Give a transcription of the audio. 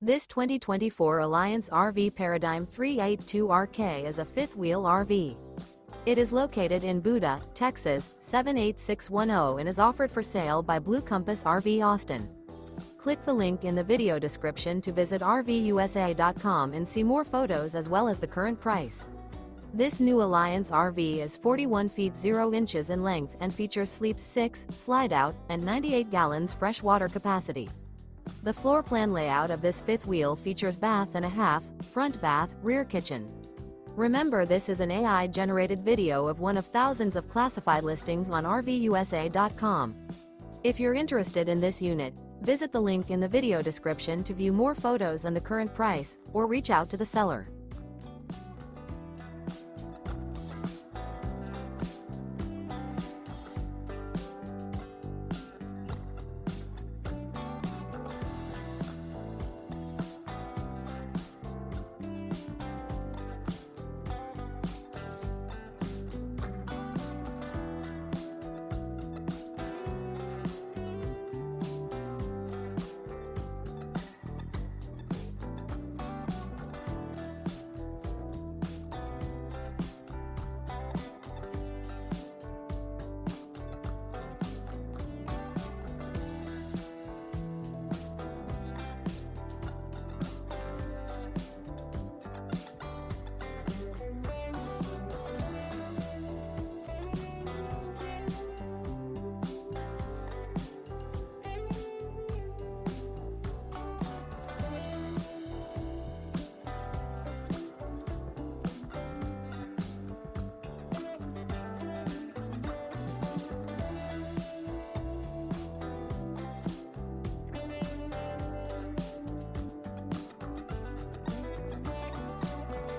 This 2024 Alliance RV Paradigm 382RK is a fifth-wheel RV. It is located in Buda, Texas, 78610 and is offered for sale by Blue Compass RV Austin. Click the link in the video description to visit RVUSA.com and see more photos as well as the current price. This new Alliance RV is 41 feet 0 inches in length and features sleeps 6, slide-out, and 98 gallons fresh water capacity. The floor plan layout of this fifth wheel features bath and a half, front bath, rear kitchen. Remember, this is an AI-generated video of one of thousands of classified listings on RVUSA.com. If you're interested in this unit, visit the link in the video description to view more photos and the current price, or reach out to the seller.